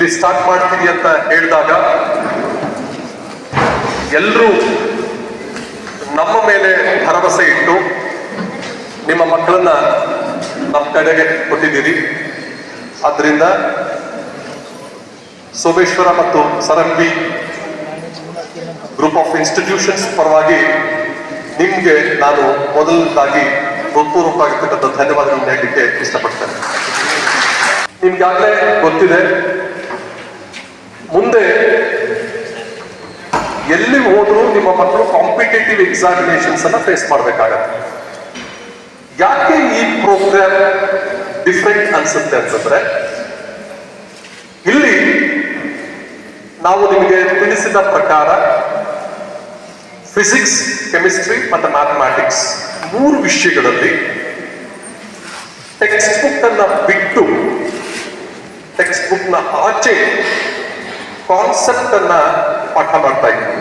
ಇಲ್ಲಿ ಸ್ಟಾರ್ಟ್ ಮಾಡ್ತೀವಿ ಅಂತ ಹೇಳಿದಾಗ ಎಲ್ಲರೂ ನಮ್ಮ ಮೇಲೆ ಭರವಸೆ ಇಟ್ಟು ನಿಮ್ಮ ಮಕ್ಕಳನ್ನ ನಮ್ಮ ಕಡೆಗೆ ಕೊಟ್ಟಿದ್ದೀರಿ. ಆದ್ರಿಂದ ಸೋಮೇಶ್ವರ ಮತ್ತು ಸರಂಬಿ ಗ್ರೂಪ್ ಆಫ್ ಇನ್ಸ್ಟಿಟ್ಯೂಷನ್ಸ್ ಪರವಾಗಿ ನಿಮ್ಗೆ ನಾನು ಮೊದಲದಾಗಿ ಹೃತ್ಪೂರ್ವಕವಾಗಿರ್ತಕ್ಕಂಥ ಧನ್ಯವಾದಗಳನ್ನು ಹೇಳಲಿಕ್ಕೆ ಇಷ್ಟಪಡ್ತೇನೆ. ನಿಮ್ಗಾಗಲೇ ಗೊತ್ತಿದೆ, ಮುಂದೆ ಎಲ್ಲಿ ಹೋದ್ರೂ ನಿಮ್ಮ ಮಕ್ಕಳು ಕಾಂಪಿಟೇಟಿವ್ ಎಕ್ಸಾಮಿನೇಷನ್ಸ್ ಅನ್ನ ಫೇಸ್ ಮಾಡಬೇಕಾಗತ್ತೆ. ಯಾಕೆ ಈ ಪ್ರೋಗ್ರಾಮ್ ಡಿಫ್ರೆಂಟ್ ಅನ್ಸುತ್ತೆ ಅಂತಂದ್ರೆ, ಇಲ್ಲಿ ನಾವು ನಿಮಗೆ ತಿಳಿಸಿದ ಪ್ರಕಾರ ಫಿಸಿಕ್ಸ್, ಕೆಮಿಸ್ಟ್ರಿ ಮತ್ತು ಮ್ಯಾಥಮ್ಯಾಟಿಕ್ಸ್ 3 ವಿಷಯಗಳಲ್ಲಿ ಟೆಕ್ಸ್ಟ್ ಬುಕ್ ಅನ್ನ ಬಿಟ್ಟು, ಟೆಕ್ಸ್ಟ್ ಬುಕ್ ನ ಆಚೆ ಕಾನ್ಸೆಪ್ಟ್ ಅನ್ನ ಪಾಠ ಮಾಡ್ತಾ ಇದ್ದೀನಿ.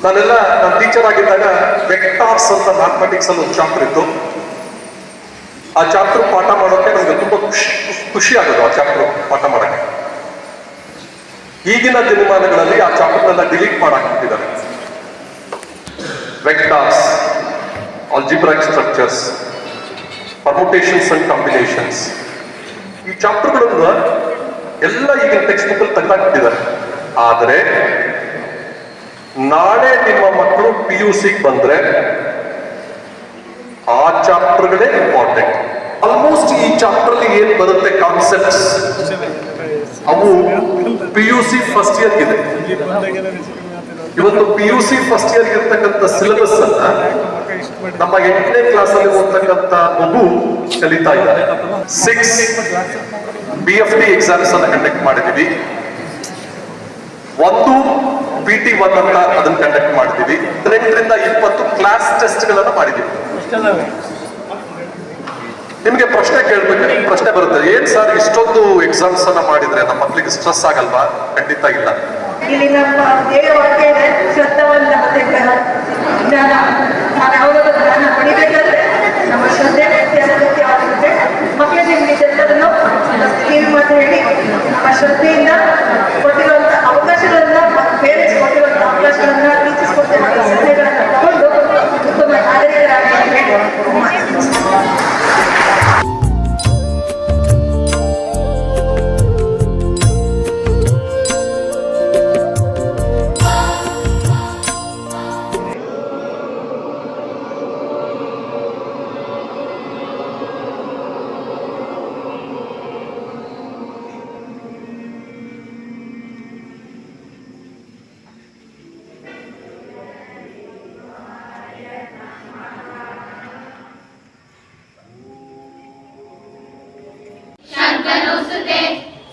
ನಾನು ಟೀಚರ್ ಆಗಿದ್ದಾಗ ವೆಕ್ಟಾರ್ಸ್ ಅಂತ ಮ್ಯಾಥಮೆಟಿಕ್ಸ್ ಅಲ್ಲಿ ಒಂದು ಚಾಪ್ಟರ್ ಇತ್ತು. ಆ ಚಾಪ್ಟರ್ ಪಾಠ ಮಾಡೋಕೆ ನಮ್ಗೆ ತುಂಬಾ ಖುಷಿ ಆಗೋದು. ಆ ಚಾಪ್ಟರ್ ಪಾಠ ಮಾಡಕ್ಕೆ ಈಗಿನ ದಿನಮಾನಗಳಲ್ಲಿ ಆ ಚಾಪ್ಟರ್ನೆಲ್ಲ ಡಿಲೀಟ್ ಮಾಡಾಕ್ಬಿಟ್ಟಿದ್ದಾರೆ. Vectors, algebraic structures, permutations and combinations, ಈ ಚಾಪ್ಟರ್ಗಳನ್ನ ಎಲ್ಲ ಈಗಿನ ಟೆಕ್ಸ್ಟ್ ಬುಕ್ ಅಲ್ಲಿ ತೆಗೆದಾಕ್ಬಿಟ್ಟಿದ್ದಾರೆ. ಆದರೆ ನಾಳೆ ನಿಮ್ಮ ಮಕ್ಕಳು PUC ಬಂದ್ರೆ ಆ ಚಾಪ್ಟರ್ಗಳೇ ಇಂಪಾರ್ಟೆಂಟ್. ಆಲ್ಮೋಸ್ಟ್ ಈ ಚಾಪ್ಟರ್ ಅಲ್ಲಿ ಏನ್ ಬರುತ್ತೆ ಕಾನ್ಸೆಪ್ಟ್ಸ್, ಅವು PUC ಫಸ್ಟ್ ಇಯರ್ ಇದೆ. ಇವತ್ತು PUC ಫಸ್ಟ್ ಇಯರ್ ಇರ್ತಕ್ಕಂಥ ಸಿಲೆಬಸ್ ಅನ್ನ ನಮ್ಮ 8ನೇ ಕ್ಲಾಸ್ ಅಲ್ಲಿ ಓದ್ತಕ್ಕಂಥ ಮಗು ಕಲಿತಾ ಇದ್ದಾರೆ. 6 BFD ಎಕ್ಸಾಮ್ಸ್ ಅನ್ನ ಕಂಡಕ್ಟ್ ಮಾಡಿದೀವಿ. 1 PT1 ಅಂತ ಅದನ್ನ ಕಂಡಕ್ಟ್ ಮಾಡಿದೀವಿ. 18ರಿಂದ 20 ಕ್ಲಾಸ್ ಟೆಸ್ಟ್ ಗಳನ್ನ ಮಾಡಿದೀವಿ. ನಿಮ್ಗೆ ಪ್ರಶ್ನೆ ಕೇಳ್ಬೇಕು, ಪ್ರಶ್ನೆ ಬರುತ್ತೆ, ಏನ್ ಸರ್ ಇಷ್ಟೊಂದು ಎಕ್ಸಾಮ್ಸ್ ಅನ್ನ ಮಾಡಿದ್ರೆ ನಮ್ಮ ಮಕ್ಕಳಿಗೆ ಸ್ಟ್ರೆಸ್ ಆಗಲ್ವಾ? ಖಂಡಿತ ಇಲ್ಲ. ಇಲ್ಲಿ ನಮ್ಮ ದೇವವಾಕ್ಯ ಇದೆ, ಶ್ರದ್ಧವಂತ ಮತ್ತೆ ಜ್ಞಾನ. ನಾವು ಯಾವುದಾದ್ರು ಜ್ಞಾನ ಪಡಿಬೇಕಾದ್ರೆ ನಮ್ಮ ಶ್ರದ್ಧೆ ಅತ್ಯಗತ್ಯವಾಗಿರುತ್ತೆ. ಮಕ್ಕಳಿಗೆ ನಿಮ್ಗೆಲ್ಲದನ್ನು ಕಿವಿ ಮಾತು ಹೇಳಿ ನಮ್ಮ ಶ್ರದ್ಧೆಯಿಂದ ಕೊಟ್ಟಿರುವಂತ ಅವಕಾಶಗಳನ್ನ, ಪೇರೆಂಟ್ಸ್ ಕೊಟ್ಟಿರುವಂತ ಅವಕಾಶಗಳನ್ನ, ಟೀಚರ್ಸ್ ಕೊಟ್ಟಿರುವಂತ ಸಲಹೆಗಳನ್ನ ತಗೊಂಡು ಉತ್ತಮ ನಾಗರಿಕರಾಗಿ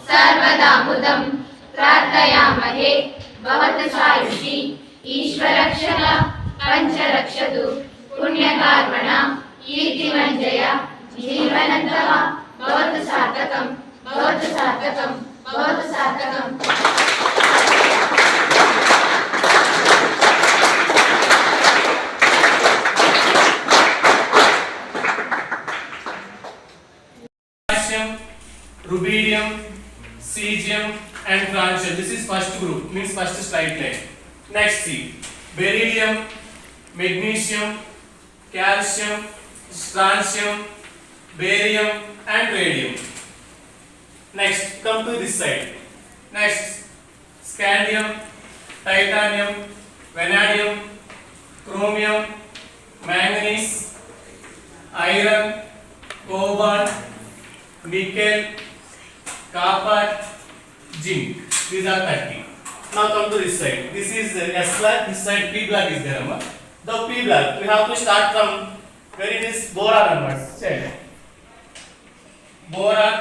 सर्वदामुदं प्रार्थयामहे भवतसायुषि ईश्वरक्षण पञ्चरक्षतु पुण्यकार्मण कीर्तिमञ्जय जीवनन्तः भवतु सार्थकं भवतु सार्थकं भवतु सार्थकम्. Rubidium, cesium and francium. This is first group, means first straight line. Next see, beryllium, magnesium, calcium, strontium, barium and radium. Next come to this side. Next scandium, titanium, vanadium, chromium, manganese, iron, cobalt, nickel, copper, zinc. These are 30. Now come to this side. This is S block. This side P block is there. The P block we have to start from where it is boron onwards. Check. Boron,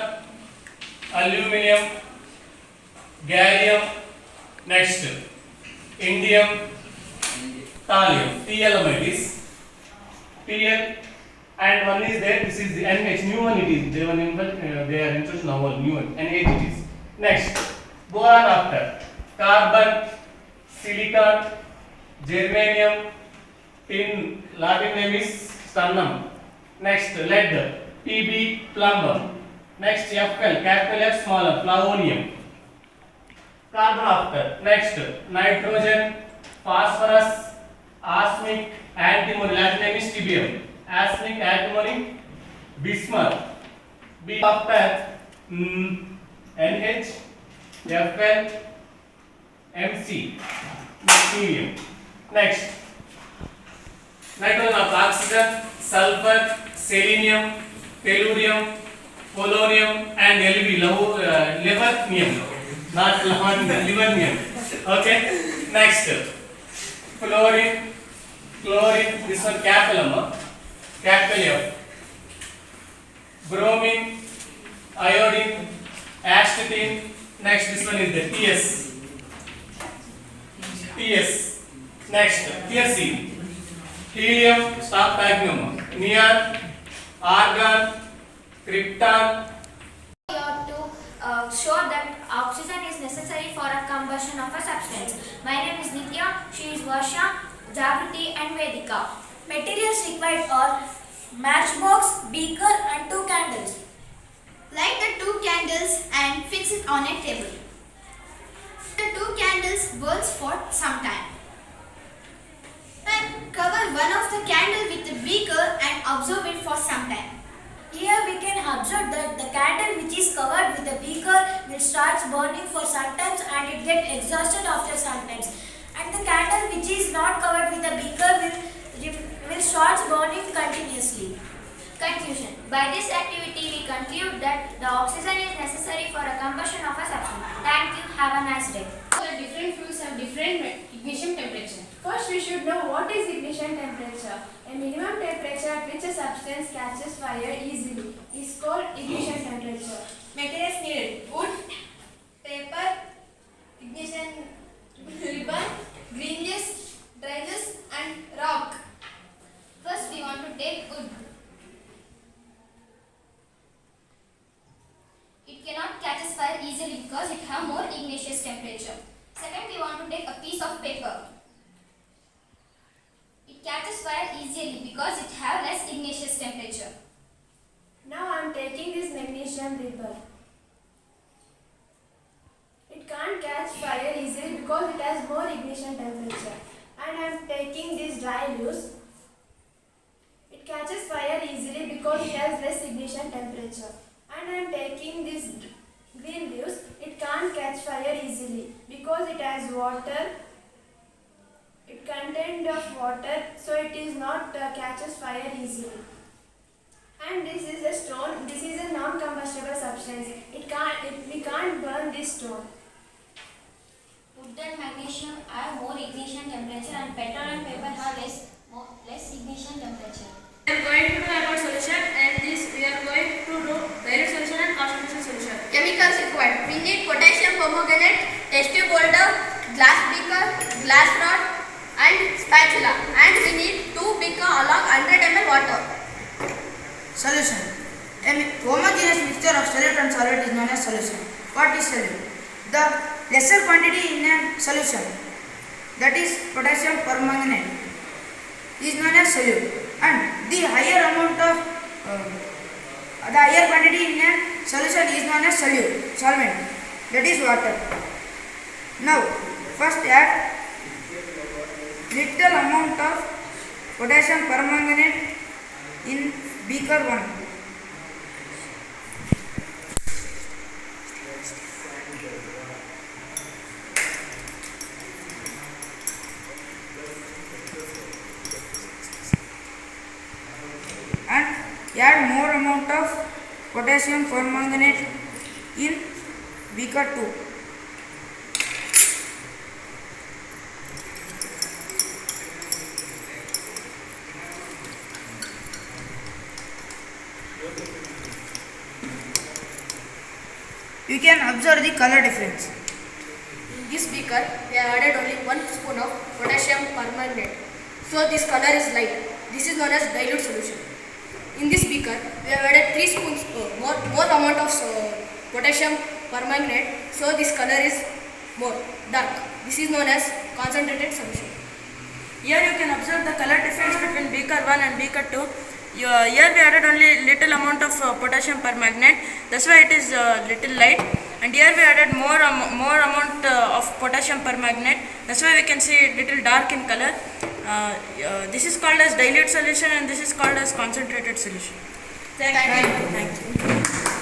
aluminium, gallium. Next, indium, thallium. Tl is Tl. And one is there. This is the NH. New one it is. They are introduced now. New one. NH it is. Next, boron after carbon, silicon, germanium, tin. Latin name is stannum. Next, lead. Pb, plumber. Next Fl, capital F, smaller, flavonium. Carbon after. Next nitrogen, phosphorus, arsenic, antimony. Last name is TBM. Arsenic, antimony, bismuth. B after NH, Fl, Mc, magnesium. Next nitrogen of oxygen, sulfur, selenium, tellurium, polonium, and Lv, livernium, not livernium. Okay. Next fluorine, chlorine. This one capital F. Bromine, iodine, astatine. Next this one is the TS. Next TSC. Helium, stop magnum, neon, argon, krypton. We ought to show that oxygen is necessary for a combustion of a substance. My name is Nitya, she is Varsha, Jagruti and Vedika. Materials required are matchbox, beaker and 2 candles. Light the 2 candles and fix it on a table. The 2 candles burns for some time. And cover one of the candle with the beaker and observe it for some time. Here we can observe that the candle which is covered with the beaker will start burning for some times and it gets exhausted after some times. And the candle which is not covered with the beaker will start burning continuously. Conclusion. By this activity we conclude that the oxygen is necessary for a combustion of a substance. Thank you. Have a nice day. The different fuels have different ignition temperature. First, we should know what is ignition temperature. A minimum temperature at which a substance catches fire easily is called ignition temperature. Materials needed: wood, paper, ignition ribbon, green juice, dry juice, and rock. First we want to take wood. It cannot catch fire easily because it has more igneous temperature. Second, we want to take a piece of paper. It catches fire easily because it has less igneous temperature. Now I am taking this magnesium ribbon. It can't catch fire easily because it has more ignition temperature. And I am taking this dry juice. It catches fire easily because it has less ignition temperature. And I am taking this green juice. It can't catch fire easily because it has water. It contains of water, so it is not catches fire easily. And this is a stone. This is a non-combustible substance. We can't burn this stone. Wood and magnesium have more ignition temperature and petrol and paper have less ignition temperature. We are going to do about solution, and this we are going to do direct solution and concentration solution. Chemicals required. We need potassium permanganate, test tube holder, glass beaker, glass rod and spatula. And we need 2 beaker along 100 ml water. Solution. A homogeneous mixture of solute and solvent is known as solution. What is solute? The lesser quantity in a solution, that is potassium permanganate, is known as solute, and the higher quantity in a solution is known as solvent, that is water. Now first add little amount of potassium permanganate in beaker 1. And add more amount of potassium permanganate in beaker 2. You can observe the color difference. In this beaker, we have added only 1 spoon of potassium permanganate. So this color is light. This is known as dilute solution. In this beaker, we have added 3 spoons more amount of potassium permanganate. So this color is more dark. This is known as concentrated solution. Here you can observe the color difference between beaker 1 and beaker 2. Here we added only little amount of potassium permanganate, that's why it is little light. And here we added more amount of potassium permanganate, that's why we can see little dark in color. This is called as dilute solution and this is called as concentrated solution. Thank you.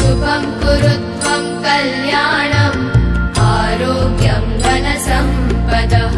शुभं कुरु त्वं कल्याणम् आरोग्यं धनसम्पदः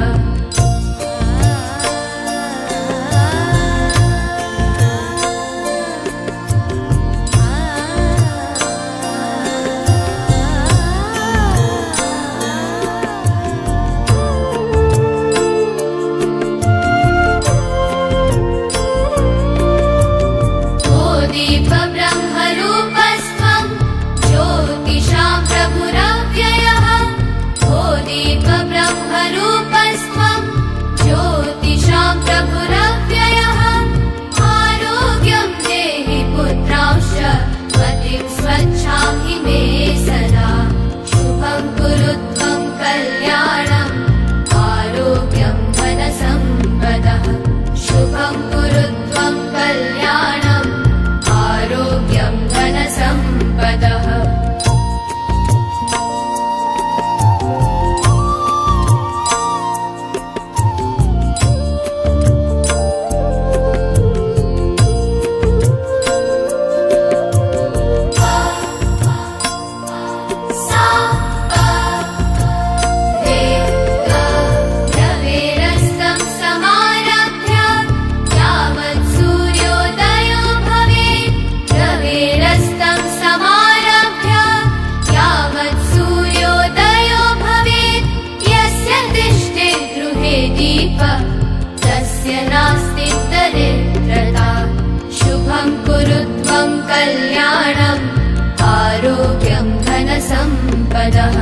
कल्याणम् आरोग्यं धनसम्पदः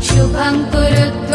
शुभं कुरु